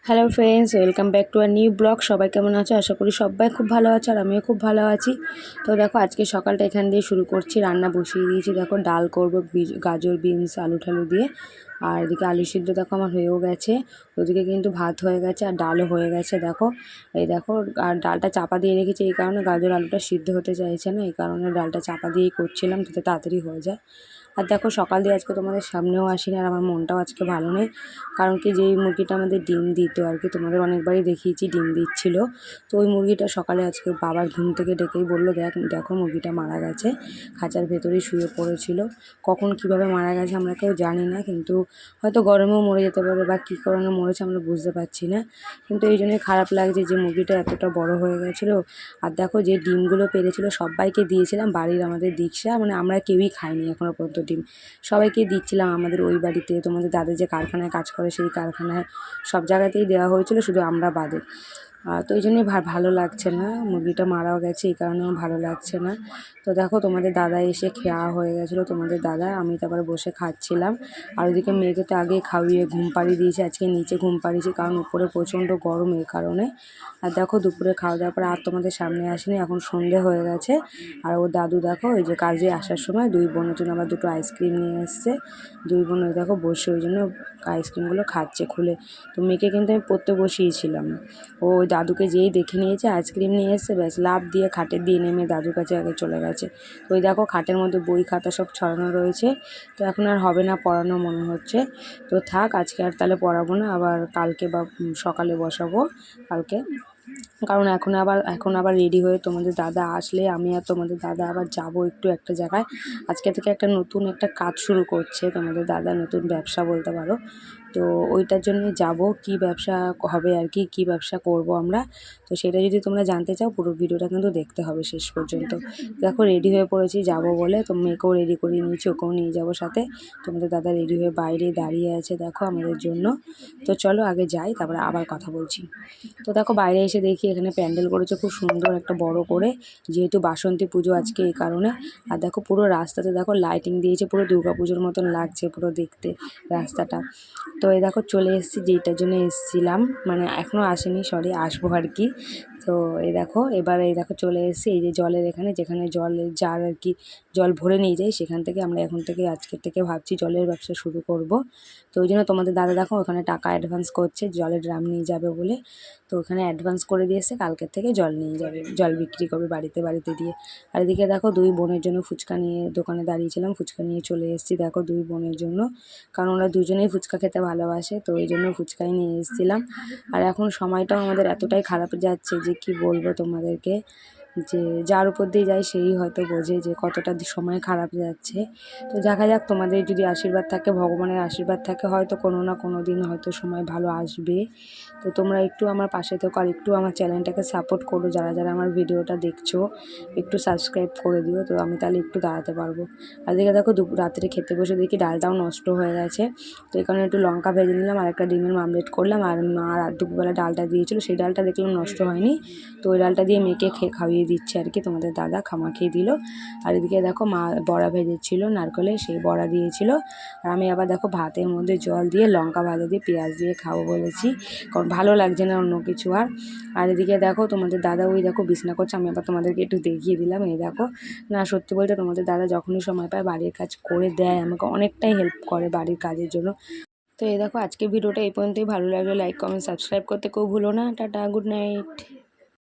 Hello friends, welcome back to our new blog. সবাই কেমন আছো? আশা করি সবাই খুব ভালো আছে আর আমিও খুব ভালো আছি। তো দেখো, আজকে সকালটা এখান দিয়ে শুরু করছি। রান্না বসিয়ে দিয়েছি। দেখো, ডাল করবো গাজর, বিনস, আলু ঠালু দিয়ে। আর এদিকে আলু সিদ্ধ দেখো আমার হয়েও গেছে। ওদিকে কিন্তু ভাত হয়ে গেছে আর ডালও হয়ে গেছে। দেখো, এই দেখো, আর ডালটা চাপা দিয়ে রেখেছি এই কারণে গাজর আলুটা সিদ্ধ হতে চাইছে না, এই কারণে ডালটা চাপা দিয়েই করছিলাম যাতে তাড়াতাড়ি হয়ে যায়। আর দেখো, সকাল দিয়ে আজকে তোমাদের সামনেও আসিনি আর আমার মনটাও আজকে ভালো নেই। কারণ কি, যেই মুরগিটা আমাদের ডিম দিত আর কি, তোমাদের অনেকবারই দেখিয়েছি ডিম দিচ্ছিল। তো ওই মুরগিটা সকালে আজকে বাবার ঘুম থেকে ডেকেই বললো, দেখো মুরগিটা মারা গেছে, খাঁচার ভেতরেই শুয়ে পড়েছিল। কখন কিভাবে মারা গেছে আমরা কেউ জানি না, কিন্তু হয়তো গরমেও মরে যেতে পারে বা কী কারণে মরেছে আমরা বুঝতে পারছি না। কিন্তু এই জন্যই খারাপ লাগছে যে মুরগিটা এতটা বড় হয়ে গেছিলো। আর দেখো, যে ডিমগুলো পেড়েছিল সবাইকে দিয়েছিলাম, বাড়ির আমাদের দিকসা, মানে আমরা কেউই খাইনি এখনও পর্যন্ত ডিম। সবাইকে দিচ্ছিলাম, আমাদের ওই বাড়িতে, তোমাদের দাদা যে কারখানায় কাজ করে সেই কারখানায় সব জায়গাতেই দেওয়া হয়েছিল, শুধু আমরা বাদে। তো এই জন্যই ভালো লাগছে না, মুরগিটা মারাও গেছে এই কারণেও ভালো লাগছে না। তো দেখো, তোমাদের দাদা এসে খাওয়া হয়ে গেছিলো, তোমাদের দাদা, আমি তারপরে বসে খাচ্ছিলাম। আর ওইদিকে মেয়েকে তো আগেই খাইয়ে ঘুম পাড়িয়ে দিয়েছি, আজকে নিচে ঘুম পাড়িয়েছি কারণ উপরে প্রচণ্ড গরম এই কারণে। আর দেখো, দুপুরে খাওয়া দাওয়ার পরে আর তোমাদের সামনে আসেনি, এখন সন্ধে হয়ে গেছে। আর ওর দাদু দেখো, ওই যে কাজে আসার সময় দুই বোনের জন্য আবার দুটো আইসক্রিম নিয়ে এসছে। দুই বোন ওই দেখো বসে ওই জন্য আইসক্রিমগুলো খাচ্ছে খুলে। তো মেয়েকে কিন্তু আমি পড়তে বসিয়েছিলাম, ও ওই দাদুকে যেই দেখে নিয়েছে আইসক্রিম নিয়ে এসছে, ব্যাস লাফ দিয়ে খাটের দিয়ে নেমে দাদুর কাছে আগে চলে গেছে। তো ওই দেখো, খাটের মধ্যে বই খাতা সব ছড়ানো রয়েছে। তো এখন আর হবে না পড়ানো মনে হচ্ছে। তো থাক, আজকে আর তাহলে পড়াবো না, আবার কালকে বা সকালে বসাবো কালকে। কারণ এখন আবার রেডি হয়ে তোমাদের দাদা আসলে আমি আর তোমাদের দাদা আবার যাব একটু একটা জায়গায়। আজকে থেকে একটা নতুন একটা কাজ শুরু করছে তোমাদের দাদা, নতুন ব্যবসা বলতে পারো। তো ওইটার জন্য যাব, কি ব্যবসা হবে আর কি, কী ব্যবসা করব আমরা। তো সেটা যদি তোমরা জানতে চাও, পুরো ভিডিওটা কিন্তু দেখতে হবে শেষ পর্যন্ত। দেখো, রেডি হয়ে পড়েছি যাব বলে, তো মেয়েকেও রেডি করিয়ে নিয়েছি, ওকেও নিয়ে যাবো সাথে। তোমাদের দাদা রেডি হয়ে বাইরে দাঁড়িয়ে আছে দেখো আমাদের জন্য। তো চলো আগে যাই, তারপরে আবার কথা বলছি। তো দেখো, বাইরে এসে দেখি এখানে প্যান্ডেল করেছে খুব সুন্দর একটা বড় করে, যেহেতু বাসন্তী পুজো আজকে এই কারণে। আর দেখো, পুরো রাস্তাতে দেখো লাইটিং দিয়েছে, পুরো দুর্গা পুজোর মতন লাগছে পুরো দেখতে রাস্তাটা। তো এই দেখো, চলে এসেছি যেটার জন্য এসেছিলাম, মানে এখনও আসেনি, সরি, আসবো আর কি। তো এই দেখো, এবার এই দেখো চলে এসেছি এই যে জলের এখানে, যেখানে জলের জার আর কি, জল ভরে নিয়ে যাই সেখান থেকে। আমরা এখন থেকে আজকের থেকে ভাবছি জলের ব্যবসা শুরু করব। তো ওই জন্য তোমাদের দাদা দেখো ওখানে টাকা অ্যাডভান্স করছে জলের ড্রাম নিয়ে যাবে বলে। তো ওখানে অ্যাডভান্স করে দিয়েছে, কালকের থেকে জল নিয়ে যাবে, জল বিক্রি করবে বাড়িতে বাড়িতে দিয়ে। আর এদিকে দেখো, দুই বোনের জন্য ফুচকা নিয়ে দোকানে দাঁড়িয়েছিলাম, ফুচকা নিয়ে চলে এসেছি দেখো দুই বোনের জন্য, কারণ ওরা দুজনেই ফুচকা খেতে ভালোবাসে, তো ওই জন্য ফুচকাই নিয়ে এসেছিলাম। আর এখন সময়টাও আমাদের এতটাই খারাপ যাচ্ছে যে কি বলবো তোমাদেরকে, যে যার উপর দিয়ে যায় সেই হয়তো বোঝে যে কতটা সময় খারাপ যাচ্ছে। তো দেখা যাক, তোমাদের যদি আশীর্বাদ থাকে, ভগবানের আশীর্বাদ থাকে, হয়তো কোনো না কোনো দিন হয়তো সময় ভালো আসবে। তো তোমরা একটু আমার পাশে থেকো আর একটু আমার চ্যানেলটাকে সাপোর্ট করো, যারা যারা আমার ভিডিওটা দেখছো একটু সাবস্ক্রাইব করে দিও, তো আমি তাহলে একটু দাঁড়াতে পারবো। আর দেখে দেখো, রাত্রে খেতে বসে দেখি ডালটাও নষ্ট হয়ে গেছে। তো এখানে একটু লঙ্কা ভেজে নিলাম আর একটা ডিমের মামলেট করলাম। আর মা দুপুরবেলা ডালটা দিয়েছিলো, সেই ডালটা দেখলাম নষ্ট হয়নি, তো ওই ডালটা দিয়ে মেয়েকে খাইয়ে দিচ্ছে আর কি, তোমাদের দাদা খাইয়ে দিল। আর এদিকে দেখো, মা বড়া ভেজেছিল নারকেলে, সেই বড়া দিয়েছিল। আর আমি আবার দেখো ভাতের মধ্যে জল দিয়ে লঙ্কা ভাজা দিয়ে পেঁয়াজ দিয়ে খাবো বলেছি, কারণ ভালো লাগছে না অন্য কিছু আর। আর এদিকে দেখো, তোমাদের দাদা ওই দেখো বিছনা করছে, আমি আবার তোমাদেরকে একটু দেখিয়ে দিলাম। এই দেখো, না সত্যি বলতে তোমাদের দাদা যখনই সময় পায় বাড়ির কাজ করে দেয়, আমাকে অনেকটাই হেল্প করে বাড়ির কাজের জন্য। তো এই দেখো, আজকে ভিডিওটা এই পর্যন্তই। ভালো লাগলে লাইক কমেন্ট সাবস্ক্রাইব করতে কেউ ভুলো না। Tata, good night.